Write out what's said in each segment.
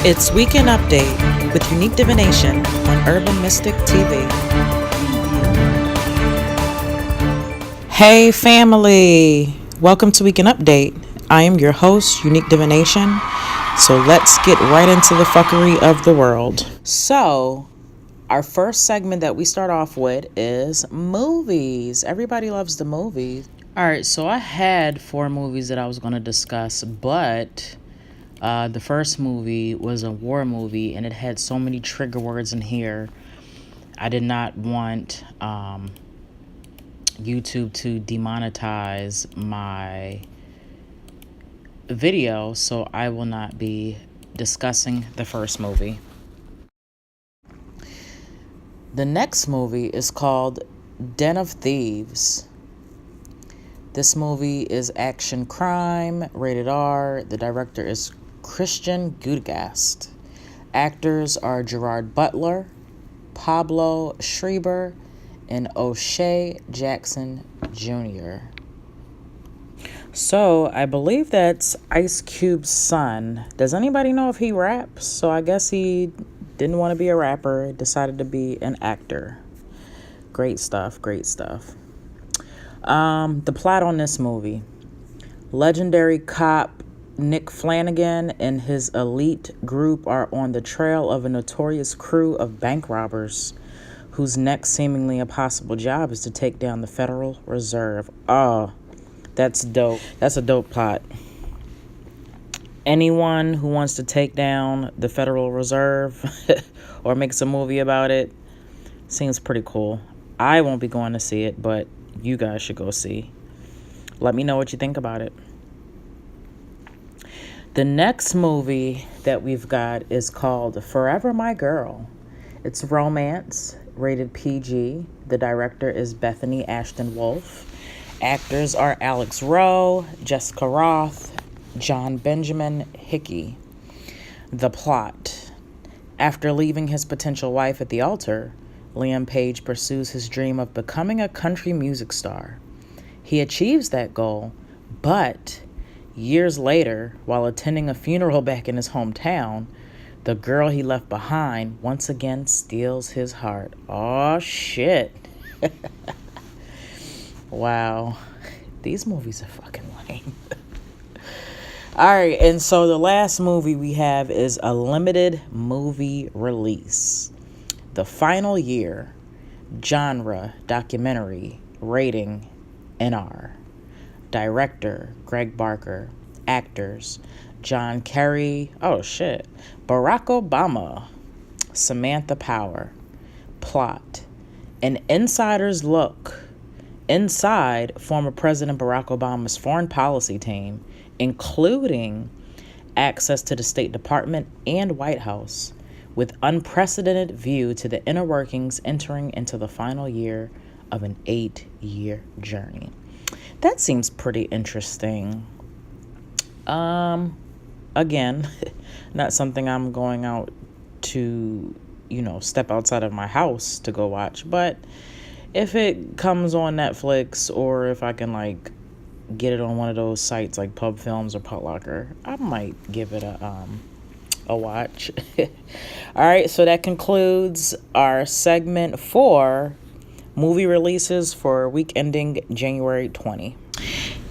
It's Weekend Update with Eunique Divination on Urban Mystic TV. Hey family, welcome to Weekend Update. I am your host, Eunique Divination. So let's get right into the fuckery of the world. So, our first segment that we start off with is movies. Everybody loves the movies. All right, so I had 4 movies that I was going to discuss, but the first movie was a war movie, and it had so many trigger words in here. I did not want YouTube to demonetize my video, so I will not be discussing the first movie. The next movie is called Den of Thieves. This movie is action crime, rated R. The director is Christian Gudegast. Actors are Gerard Butler, Pablo Schreiber, and O'Shea Jackson Jr. So, I believe that's Ice Cube's son. Does anybody know if he raps? So, I guess he didn't want to be a rapper, decided to be an actor. Great stuff, great stuff. The plot on this movie. Legendary cop Nick Flanagan and his elite group are on the trail of a notorious crew of bank robbers whose next seemingly impossible job is to take down the Federal Reserve. Oh, that's dope. That's a dope plot. Anyone who wants to take down the Federal Reserve or makes a movie about it seems pretty cool. I won't be going to see it, but you guys should go see. Let me know what you think about it. The next movie that we've got is called Forever My Girl. It's romance, rated PG. The director is Bethany Ashton Wolf. Actors are Alex Rowe, Jessica Roth, John Benjamin Hickey. The plot. After leaving his potential wife at the altar, Liam Page pursues his dream of becoming a country music star. He achieves that goal, but years later, while attending a funeral back in his hometown, the girl he left behind once again steals his heart. Oh, shit. Wow. These movies are fucking lame. All right, and so the last movie we have is a limited movie release. The Final Year, genre, documentary, rating, NR. Director, Greg Barker. Actors, John Kerry, Barack Obama, Samantha Power. Plot, an insider's look inside former President Barack Obama's foreign policy team, including access to the State Department and White House, with unprecedented view to the inner workings entering into the final year of an 8-year journey. That seems pretty interesting. Again, not something I'm going out to, step outside of my house to go watch, but if it comes on Netflix or if I can get it on one of those sites like Pub Films or Putlocker, I might give it a watch. All right, so that concludes our segment for movie releases for week ending January 20.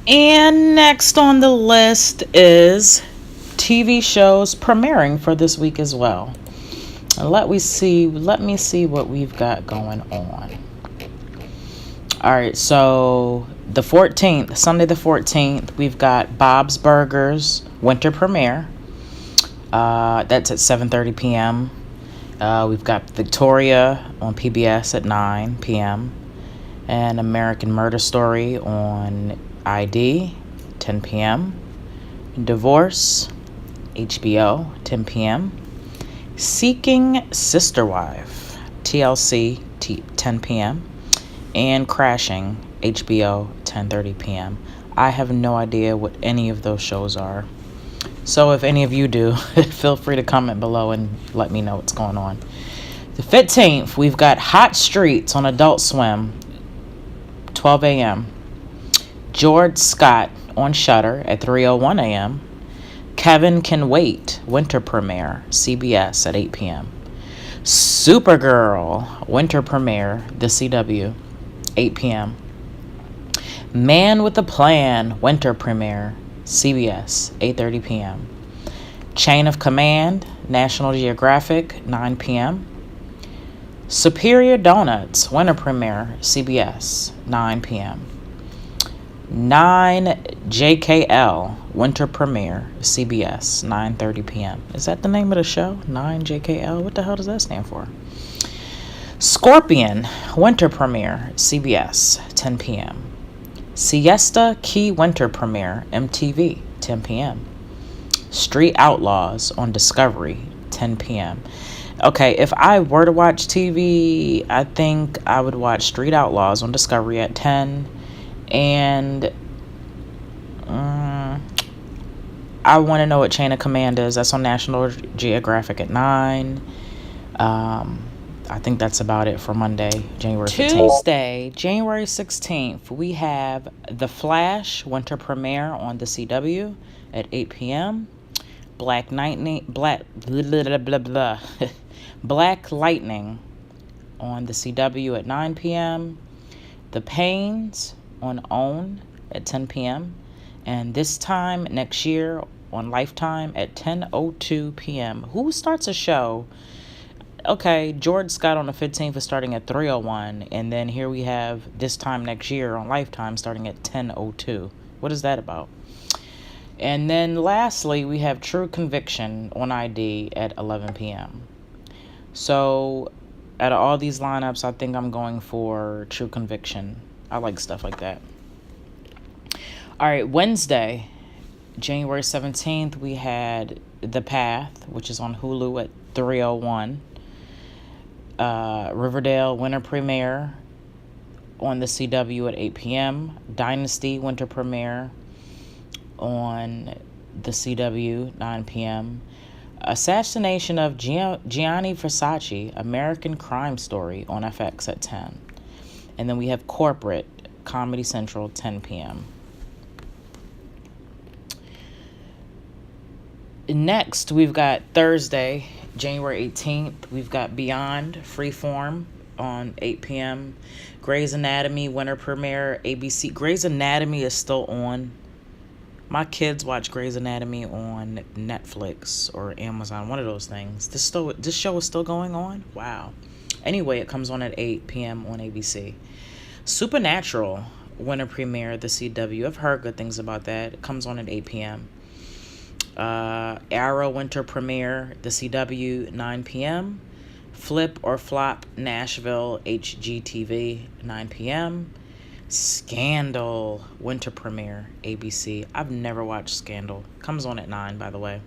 And next on the list is TV shows premiering for this week as well. And let me see what we've got going on. All right, so the 14th, Sunday the 14th, we've got Bob's Burgers winter premiere. That's at 7:30 p.m. We've got Victoria on PBS at 9 p.m. and American Murder Story on ID, 10 p.m. Divorce, HBO, 10 p.m. Seeking Sister Wife, TLC, 10 p.m. and Crashing, HBO, 10:30 p.m. I have no idea what any of those shows are. So if any of you do, feel free to comment below and let me know what's going on. The 15th, we've got Hot Streets on Adult Swim, 12 a.m. George Scott on Shudder at 3:01 a.m. Kevin Can Wait, winter premiere, CBS at 8 p.m. Supergirl, winter premiere, The CW, 8 p.m. Man with a Plan, winter premiere, CBS, 8:30 p.m. Chain of Command, National Geographic, 9 p.m. Superior Donuts, winter premiere, CBS, 9 p.m. 9JKL, winter premiere, CBS, 9:30 p.m. Is that the name of the show? 9JKL? What the hell does that stand for? Scorpion, winter premiere, CBS, 10 p.m. Siesta Key, winter premiere, MTV, 10 p.m. Street Outlaws on Discovery, 10 p.m. Okay, if I were to watch TV, I think I would watch Street Outlaws on Discovery at 10. And I want to know what Chain of Command is. That's on National Geographic at 9. I think that's about it for Monday, January 15th. Tuesday, January 16th, we have The Flash, winter premiere on the CW at 8 p.m. Black Lightning on the CW at 9 p.m. The Pains on OWN at 10 p.m. and This Time Next Year on Lifetime at 10:02 p.m. Who starts a show? Okay, George Scott on the 15th is starting at 3:01, and then here we have This Time Next Year on Lifetime starting at 10:02. What is that about? And then lastly, we have True Conviction on ID at 11 p.m. So out of all these lineups, I think I'm going for True Conviction. I like stuff like that. All right, Wednesday, January 17th, we had The Path, which is on Hulu at 3:01. Riverdale winter premiere on the CW at 8 p.m. Dynasty winter premiere on the CW, 9 p.m. Assassination of Gianni Versace, American Crime Story on FX at 10. And then we have Corporate, Comedy Central, 10 p.m. Next, we've got Thursday, January 18th. We've got Beyond, Freeform on 8 p.m. Grey's Anatomy, winter premiere, ABC. Grey's Anatomy is still on. My kids watch Grey's Anatomy on Netflix or Amazon, one of those things. This show is still going on? Wow. Anyway, it comes on at 8 p.m. on ABC. Supernatural, winter premiere, the CW. I've heard good things about that. It comes on at 8 p.m. Arrow winter premiere, the CW, 9 p.m. Flip or Flop, Nashville, HGTV, 9 p.m. Scandal winter premiere, ABC. I've never watched Scandal. Comes on at 9, by the way.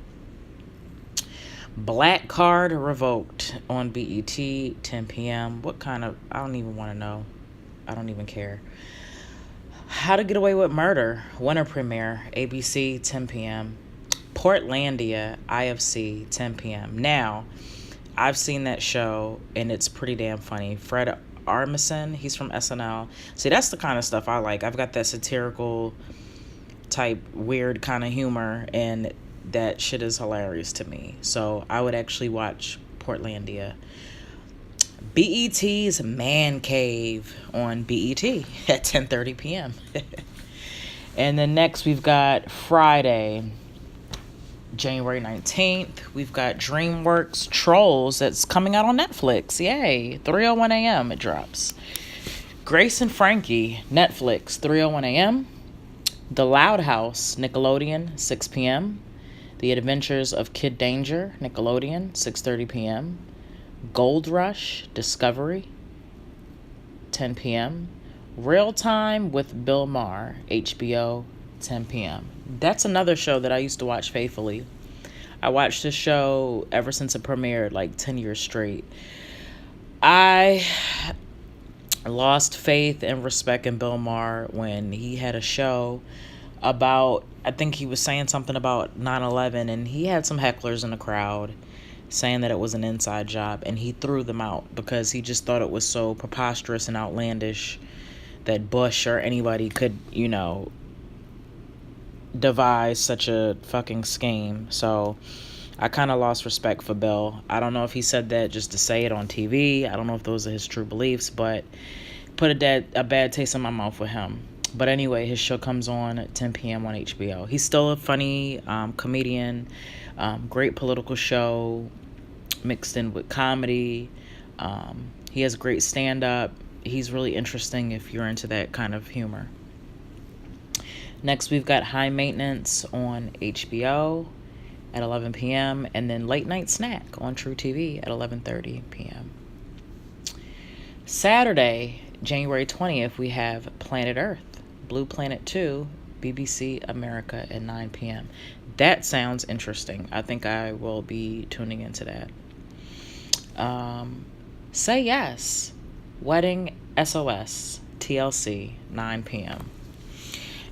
Black Card Revoked on BET, 10 p.m. What kind of... I don't even want to know. I don't even care. How to Get Away with Murder, winter premiere, ABC, 10 p.m. Portlandia, IFC, 10 p.m. Now, I've seen that show, and it's pretty damn funny. Fred Armisen, he's from SNL. See, that's the kind of stuff I like. I've got that satirical type weird kind of humor, and that shit is hilarious to me. So I would actually watch Portlandia. BET's Man Cave on BET at 10:30 p.m. And then next we've got Friday, January 19th, we've got DreamWorks Trolls that's coming out on Netflix. Yay. 3:01 a.m. it drops. Grace and Frankie, Netflix, 3:01 a.m. The Loud House, Nickelodeon, 6 p.m. The Adventures of Kid Danger, Nickelodeon, 6:30 p.m. Gold Rush, Discovery, 10 p.m. Real Time with Bill Maher, HBO, 10 p.m. That's another show that I used to watch faithfully. I watched this show ever since it premiered, like 10 years straight. I lost faith and respect in Bill Maher when he had a show about, I think he was saying something about 9/11, and he had some hecklers in the crowd saying that it was an inside job, and he threw them out because he just thought it was so preposterous and outlandish that Bush or anybody could, devise such a fucking scheme. So I kind of lost respect for Bill. I don't know if he said that just to say it on TV. I don't know if those are his true beliefs, but put a bad taste in my mouth with him. But anyway, his show comes on at 10 p.m. on HBO. He's still a funny comedian, great political show mixed in with comedy. He has great stand-up. He's really interesting if you're into that kind of humor. Next, we've got High Maintenance on HBO at 11 p.m. and then Late Night Snack on True TV at 11:30 p.m. Saturday, January 20th, we have Planet Earth, Blue Planet 2, BBC America at 9 p.m. That sounds interesting. I think I will be tuning into that. Say Yes, Wedding SOS, TLC, 9 p.m.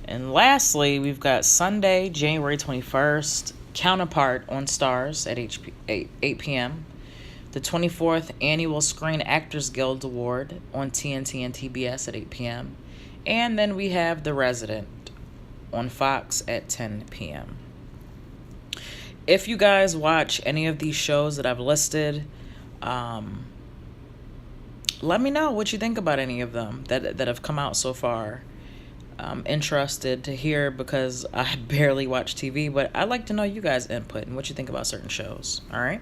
And lastly, we've got Sunday, January 21st, Counterpart on Stars at 8 p.m. The 24th Annual Screen Actors Guild Award on TNT and TBS at 8 p.m. And then we have The Resident on Fox at 10 p.m. If you guys watch any of these shows that I've listed, let me know what you think about any of them that have come out so far. I'm interested to hear because I barely watch TV, but I'd like to know you guys' input and what you think about certain shows. All right.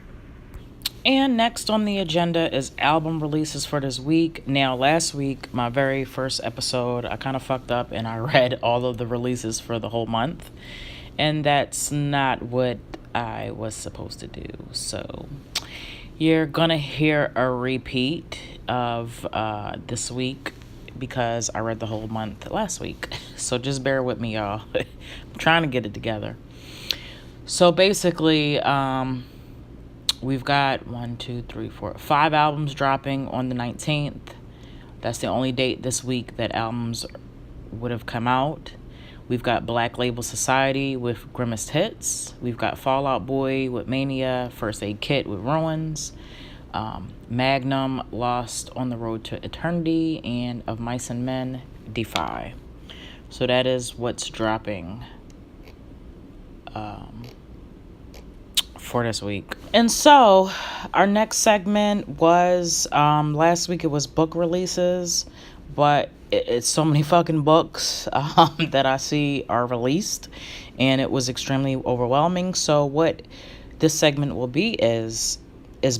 And next on the agenda is album releases for this week. Now, last week, my very first episode, I kind of fucked up and I read all of the releases for the whole month. And that's not what I was supposed to do. So you're going to hear a repeat of this week because I read the whole month last week. So just bear with me, y'all. I'm trying to get it together. So basically, we've got 5 albums dropping on the 19th. That's the only date this week that albums would have come out. We've got Black Label Society with Grimmest Hits. We've got Fall Out Boy with Mania. First Aid Kit with Ruins. Magnum, Lost on the Road to Eternity. And Of Mice and Men, Defy. So that is what's dropping for this week. And so our next segment was last week it was book releases, but it's so many fucking books that I see are released, and it was extremely overwhelming. So what this segment will be is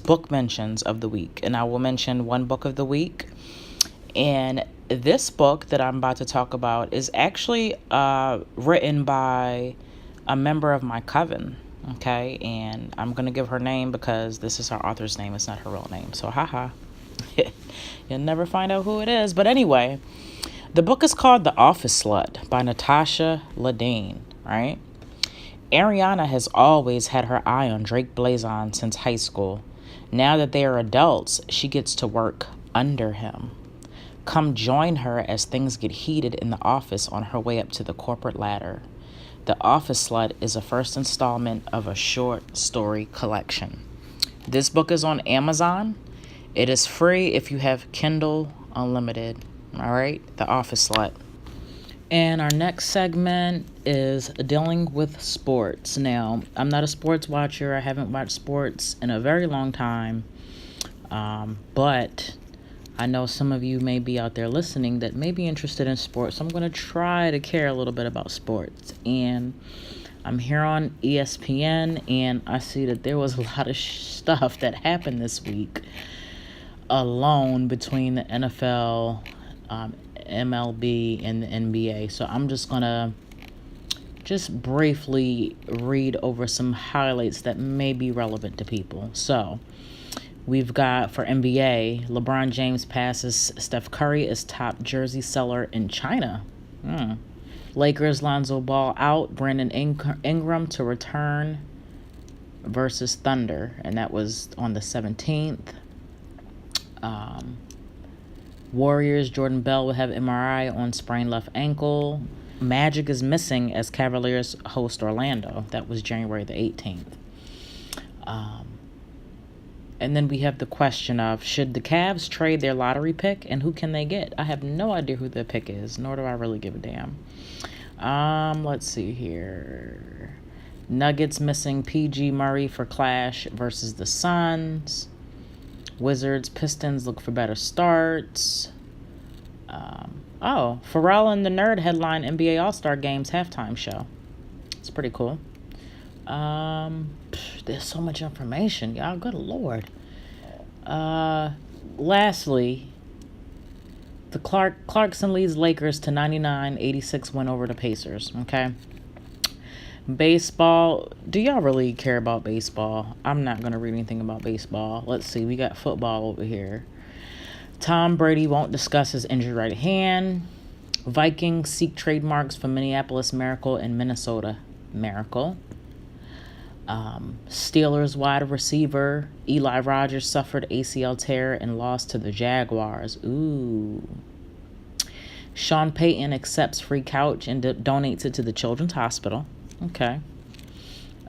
book mentions of the week, and I will mention one book of the week. And this book that I'm about to talk about is actually written by a member of my coven. Okay, and I'm gonna give her name because this is her author's name. It's not her real name. So haha. You'll never find out who it is. But anyway, the book is called The Office Slut by Natasha Ladean, right? Ariana has always had her eye on Drake Blazon since high school. Now that they are adults, she gets to work under him. Come join her as things get heated in the office on her way up to the corporate ladder. The Office Slut is a first installment of a short story collection. This book is on Amazon. It is free if you have Kindle Unlimited. All right, The Office Slut. And our next segment is dealing with sports. Now, I'm not a sports watcher. I haven't watched sports in a very long time. But I know some of you may be out there listening that may be interested in sports. So I'm going to try to care a little bit about sports. And I'm here on ESPN, and I see that there was a lot of stuff that happened this week alone between the NFL, MLB, and the NBA. So I'm just going to briefly read over some highlights that may be relevant to people. So we've got for NBA, LeBron James passes Steph Curry as top jersey seller in China. Lakers, Lonzo Ball out, Brandon Ingram to return versus Thunder, and that was on the 17th. Warriors, Jordan Bell will have MRI on sprained left ankle. Magic is missing as Cavaliers host Orlando. That was January the 18th. And then we have the question of, should the Cavs trade their lottery pick, and who can they get? I have no idea who their pick is, nor do I really give a damn. Let's see here. Nuggets missing PG Murray for clash versus the Suns. Wizards, Pistons look for better starts. Pharrell and the Nerd headline NBA All-Star Games halftime show. It's pretty cool. There's so much information, y'all. Good Lord. Lastly, the Clarkson leads Lakers to 99-86 win over the Pacers. Okay. Baseball. Do y'all really care about baseball? I'm not going to read anything about baseball. Let's see. We got football over here. Tom Brady won't discuss his injured right hand. Vikings seek trademarks for Minneapolis Miracle and Minnesota Miracle. Steelers wide receiver Eli Rogers suffered ACL tear and lost to the Jaguars. Ooh. Sean Payton accepts free couch and donates it to the Children's Hospital. Okay.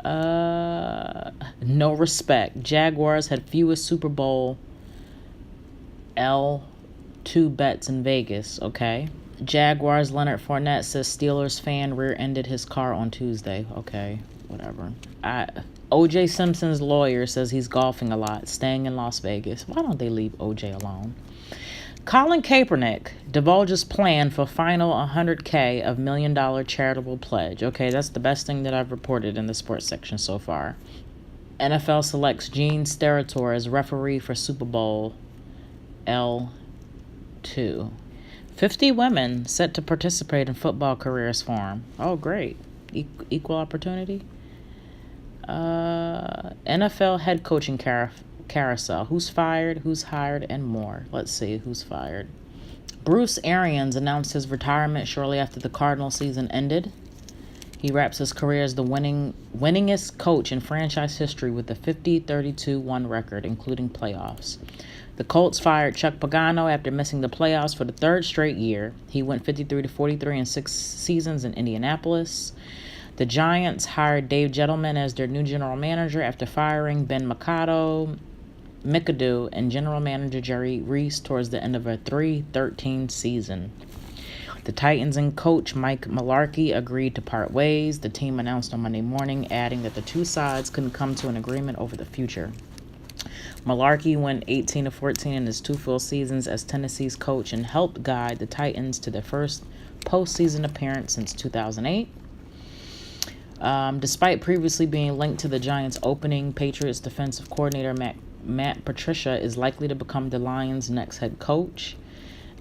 No respect. Jaguars had fewest Super Bowl L2 bets in Vegas. Okay. Jaguars Leonard Fournette says Steelers fan rear-ended his car on Tuesday. Okay, whatever. O.J. Simpson's lawyer says he's golfing a lot, staying in Las Vegas. Why don't they leave O.J. alone? Colin Kaepernick divulges plan for final $100K of $1 million charitable pledge. Okay, that's the best thing that I've reported in the sports section so far. NFL selects Gene Steratore as referee for Super Bowl L2. 50 women set to participate in football careers forum. Oh, great. Equal opportunity. NFL head coaching carousel. Who's fired, who's hired, and more. Let's see who's fired. Bruce Arians announced his retirement shortly after the Cardinal season ended. He wraps his career as the winningest coach in franchise history with a 50-32-1 record, including playoffs. The Colts fired Chuck Pagano after missing the playoffs for the third straight year. He went 53-43 in 6 seasons in Indianapolis. The Giants hired Dave Gettleman as their new general manager after firing Ben McAdoo and general manager Jerry Reese towards the end of a 3-13 season. The Titans and coach Mike Mularkey agreed to part ways. The team announced on Monday morning, adding that the two sides couldn't come to an agreement over the future. Mularkey went 18-14 in his 2 full seasons as Tennessee's coach and helped guide the Titans to their first postseason appearance since 2008. Despite previously being linked to the Giants' opening, Patriots defensive coordinator Matt Patricia is likely to become the Lions' next head coach.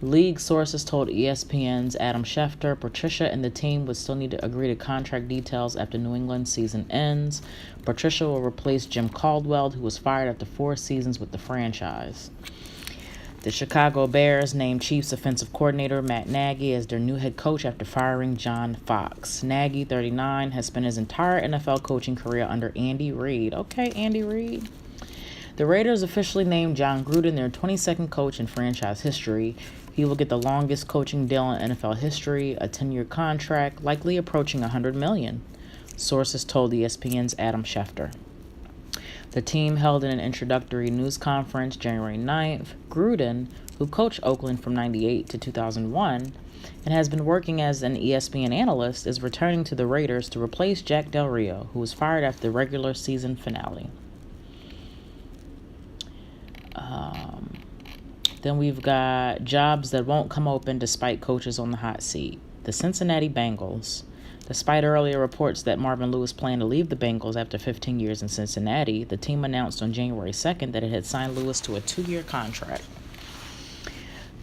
League sources told ESPN's Adam Schefter Patricia and the team would still need to agree to contract details after New England's season ends. Patricia will replace Jim Caldwell, who was fired after 4 seasons with the franchise. The Chicago Bears named Chiefs offensive coordinator Matt Nagy as their new head coach after firing John Fox. Nagy, 39, has spent his entire NFL coaching career under Andy Reid. Okay, Andy Reid. The Raiders officially named John Gruden their 22nd coach in franchise history. He will get the longest coaching deal in NFL history, a 10-year contract, likely approaching $100 million, sources told ESPN's Adam Schefter. The team held an introductory news conference January 9th. Gruden, who coached Oakland from 1998 to 2001 and has been working as an ESPN analyst, is returning to the Raiders to replace Jack Del Rio, who was fired after the regular season finale. Then we've got jobs that won't come open despite coaches on the hot seat. The Cincinnati Bengals. Despite earlier reports that Marvin Lewis planned to leave the Bengals after 15 years in Cincinnati, the team announced on January 2nd that it had signed Lewis to a 2-year contract.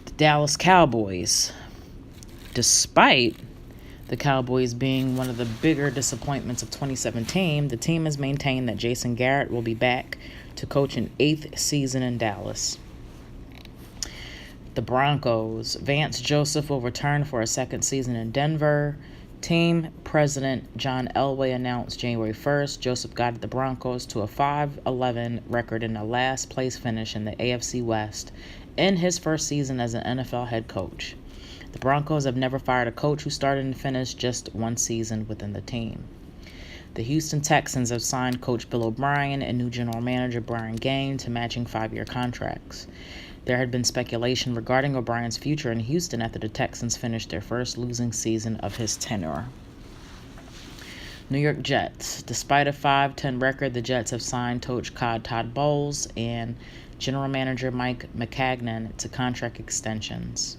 The Dallas Cowboys. Despite the Cowboys being one of the bigger disappointments of 2017, the team has maintained that Jason Garrett will be back to coach an 8th season in Dallas. The Broncos. Vance Joseph will return for a 2nd season in Denver. Team president John Elway announced January 1st Joseph guided the Broncos to a 5-11 record in a last-place finish in the AFC West in his first season as an NFL head coach. The Broncos have never fired a coach who started and finished just 1 season within the team. The Houston Texans have signed coach Bill O'Brien and new general manager Brian Gaine to matching 5-year contracts. There had been speculation regarding O'Brien's future in Houston after the Texans finished their first losing season of his tenure. New York Jets. Despite a 5-10 record, the Jets have signed coach Todd Bowles and general manager Mike McCagnon to contract extensions.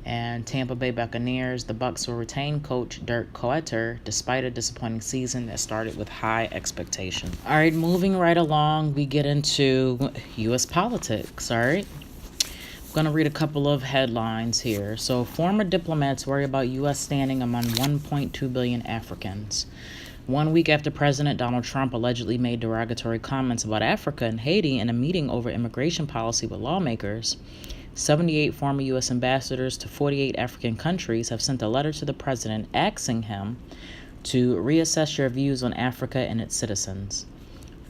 And Tampa Bay Buccaneers, the Bucs will retain coach Dirk Koetter despite a disappointing season that started with high expectations. All right, moving right along, we get into U.S. politics, all right? I'm going to read a couple of headlines here. So, former diplomats worry about U.S. standing among 1.2 billion Africans. 1 week after President Donald Trump allegedly made derogatory comments about Africa and Haiti in a meeting over immigration policy with lawmakers, 78 former U.S. ambassadors to 48 African countries have sent a letter to the president asking him to reassess your views on Africa and its citizens.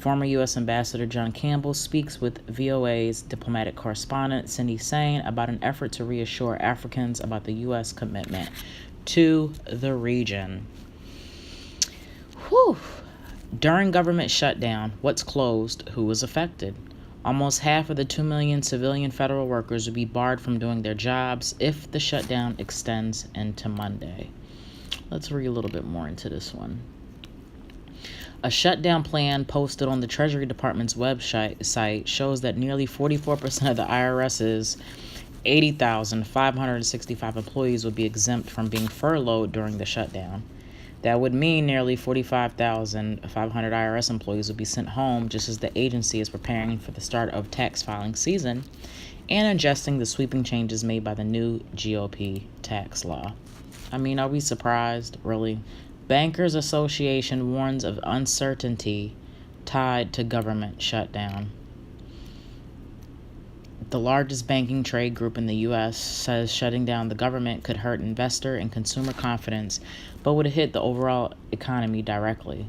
Former U.S. Ambassador John Campbell speaks with VOA's diplomatic correspondent Cindy Sain about an effort to reassure Africans about the U.S. commitment to the region. Whew. During government shutdown, what's closed, who was affected? Almost half of the 2 million civilian federal workers will be barred from doing their jobs if the shutdown extends into Monday. Let's read a little bit more into this one. A shutdown plan posted on the Treasury Department's website shows that nearly 44% of the IRS's 80,565 employees will be exempt from being furloughed during the shutdown. That would mean nearly 45,500 IRS employees will be sent home just as the agency is preparing for the start of tax filing season and adjusting the sweeping changes made by the new GOP tax law. I mean, are we surprised? Really? Bankers Association warns of uncertainty tied to government shutdown. The largest banking trade group in the U.S. says shutting down the government could hurt investor and consumer confidence, but would hit the overall economy directly.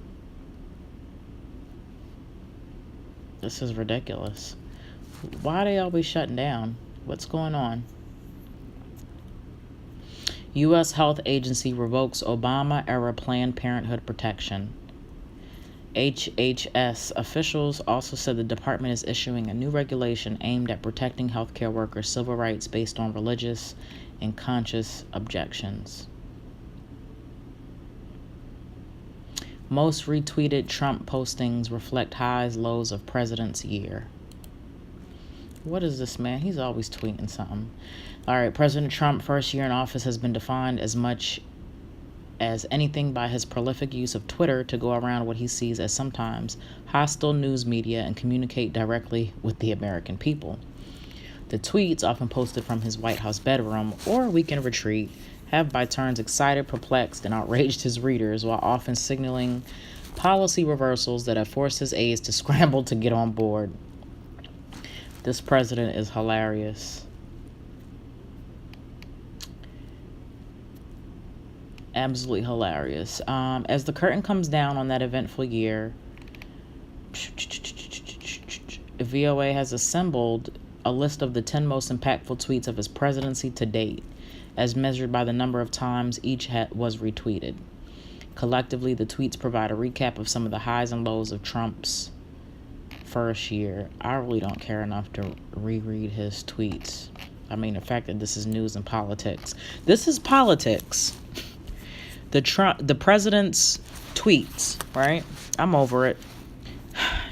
This is ridiculous. Why are they always shutting down? What's going on? U.S. Health Agency revokes Obama-era Planned Parenthood protection. HHS officials also said the department is issuing a new regulation aimed at protecting healthcare workers' civil rights based on religious and conscious objections. Most retweeted Trump postings reflect highs, lows of president's year. What is this, man? He's always tweeting something. All right, President Trump's first year in office has been defined as much as anything by his prolific use of Twitter to go around what he sees as sometimes hostile news media and communicate directly with the American people. The tweets, often posted from his White House bedroom or weekend retreat, have by turns excited, perplexed, and outraged his readers while often signaling policy reversals that have forced his aides to scramble to get on board. This president is hilarious. Absolutely hilarious. As the curtain comes down on that eventful year, VOA has assembled a list of the 10 most impactful tweets of his presidency to date, as measured by the number of times each was retweeted. Collectively, the tweets provide a recap of some of the highs and lows of Trump's first year. I really don't care enough to reread his tweets. I mean, the fact that this is news and politics. This is politics. The president's tweets, right? I'm over it.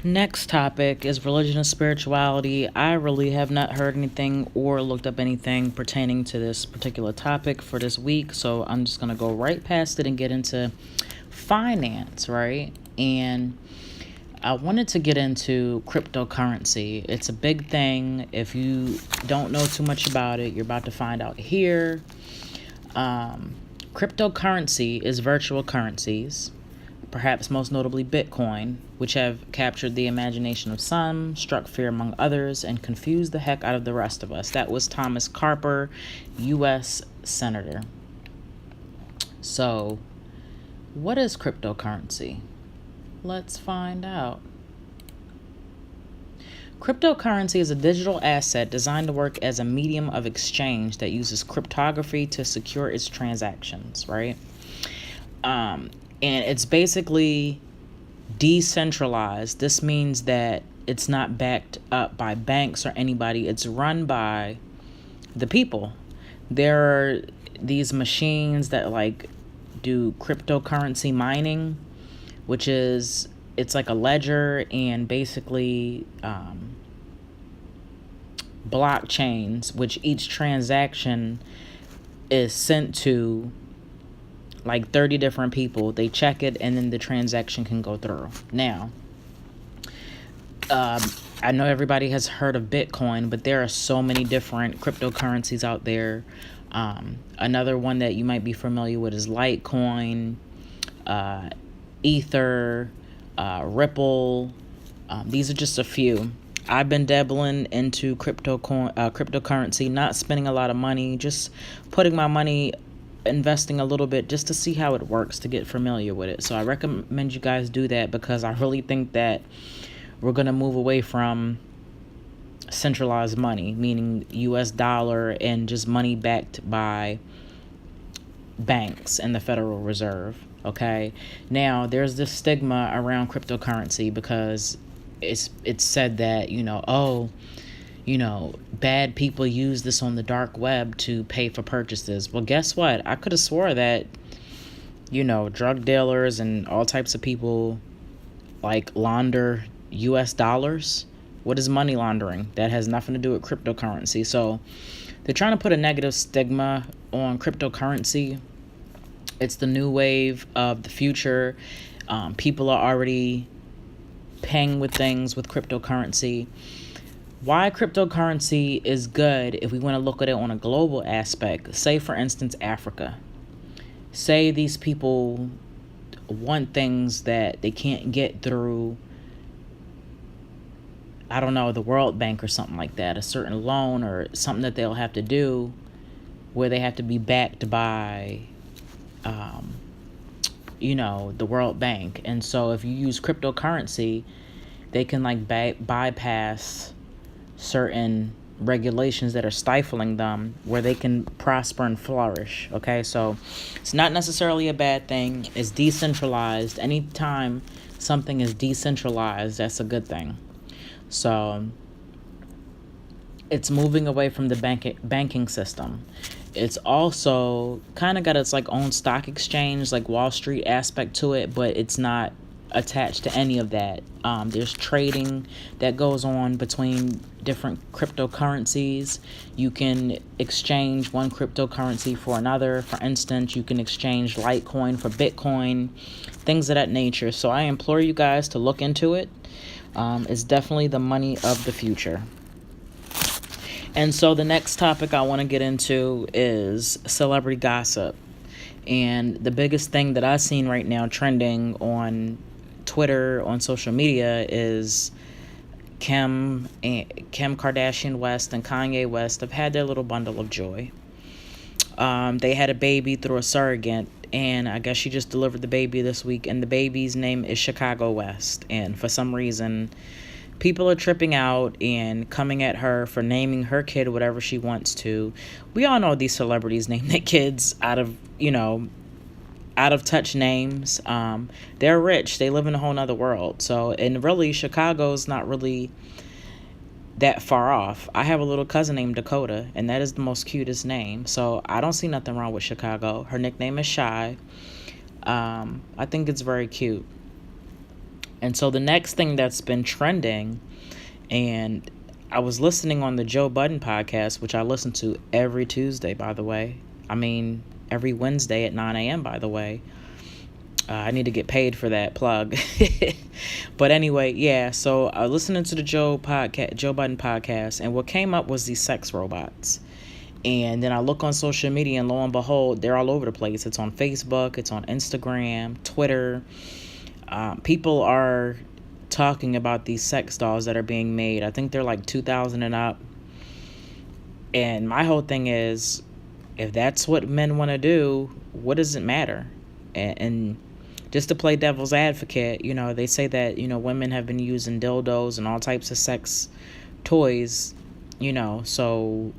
Next topic is religion and spirituality. I really have not heard anything or looked up anything pertaining to this particular topic for this week, so I'm just going to go right past it and get into finance, right? And I wanted to get into cryptocurrency. It's a big thing. If you don't know too much about it, you're about to find out here. Cryptocurrency is virtual currencies, perhaps most notably Bitcoin, which have captured the imagination of some, struck fear among others, and confused the heck out of the rest of us. That was Thomas Carper, U.S. Senator. So, what is cryptocurrency? Let's find out. Cryptocurrency is a digital asset designed to work as a medium of exchange that uses cryptography to secure its transactions, right? And it's basically decentralized. This means that it's not backed up by banks or anybody. It's run by the people. There are these machines that do cryptocurrency mining, which is, it's like a ledger and basically blockchains, which each transaction is sent to like 30 different people. They check it and then the transaction can go through. Now, I know everybody has heard of Bitcoin, but there are so many different cryptocurrencies out there. Another one that you might be familiar with is Litecoin, Ether, Ripple. These are just a few. I've been dabbling into cryptocurrency, not spending a lot of money, just putting my money, investing a little bit just to see how it works, to get familiar with it. So I recommend you guys do that, because I really think that we're going to move away from centralized money, meaning US dollar and just money backed by banks and the Federal Reserve. Okay. Now, there's this stigma around cryptocurrency because it's said that, bad people use this on the dark web to pay for purchases. Well, guess what? I could have swore that, drug dealers and all types of people like launder US dollars. What is money laundering? That has nothing to do with cryptocurrency. So they're trying to put a negative stigma on cryptocurrency. It's the new wave of the future. People are already paying with things with cryptocurrency. Why cryptocurrency is good if we want to look at it on a global aspect. Say, for instance, Africa. Say these people want things that they can't get through, I don't know, the World Bank or something like that, a certain loan or something that they'll have to do where they have to be backed by, the World Bank. And so if you use cryptocurrency, they can bypass certain regulations that are stifling them, where they can prosper and flourish. Okay, so it's not necessarily a bad thing. It's decentralized. Anytime something is decentralized, that's a good thing. So it's moving away from the banking system. It's also kind of got its own stock exchange, like Wall Street aspect to it, but it's not attached to any of that. There's trading that goes on between different cryptocurrencies. You can exchange one cryptocurrency for another. For instance, you can exchange Litecoin for Bitcoin, things of that nature. So I implore you guys to look into it. It's definitely the money of the future. And so the next topic I want to get into is celebrity gossip. And the biggest thing that I've seen right now trending on Twitter, on social media, is Kim Kardashian West and Kanye West have had their little bundle of joy. They had a baby through a surrogate, and I guess she just delivered the baby this week, and the baby's name is Chicago West. And for some reason, people are tripping out and coming at her for naming her kid whatever she wants to. We all know these celebrities name their kids out of touch names. They're rich. They live in a whole nother world. So, and really, Chicago's not really that far off. I have a little cousin named Dakota, and that is the most cutest name. So I don't see nothing wrong with Chicago. Her nickname is Shy. I think it's very cute. And so the next thing that's been trending, and I was listening on the Joe Budden podcast, which I listen to every Tuesday, by the way. I mean, every Wednesday at 9 a.m., by the way. I need to get paid for that plug. But anyway, yeah, so I was listening to the Joe Budden podcast, and what came up was these sex robots. And then I look on social media, and lo and behold, they're all over the place. It's on Facebook, it's on Instagram, Twitter. People are talking about these sex dolls that are being made. I think they're like 2,000 and up. And my whole thing is, if that's what men want to do, what does it matter? And just to play devil's advocate, they say that, women have been using dildos and all types of sex toys, so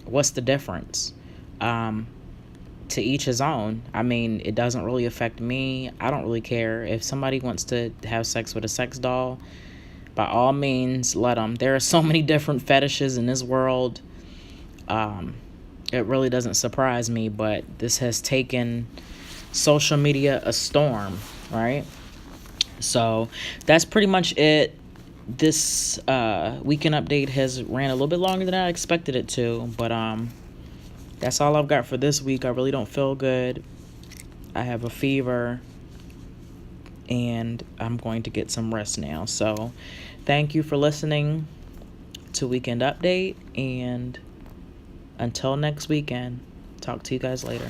what's the difference? To each his own. I mean, it doesn't really affect me. I don't really care. If somebody wants to have sex with a sex doll, by all means, let them. There are so many different fetishes in this world. It really doesn't surprise me, but this has taken social media a storm, right? So that's pretty much it. This weekend update has ran a little bit longer than I expected it to, but that's all I've got for this week. I really don't feel good. I have a fever, and I'm going to get some rest now. So thank you for listening to Weekend Update, and until next weekend, talk to you guys later.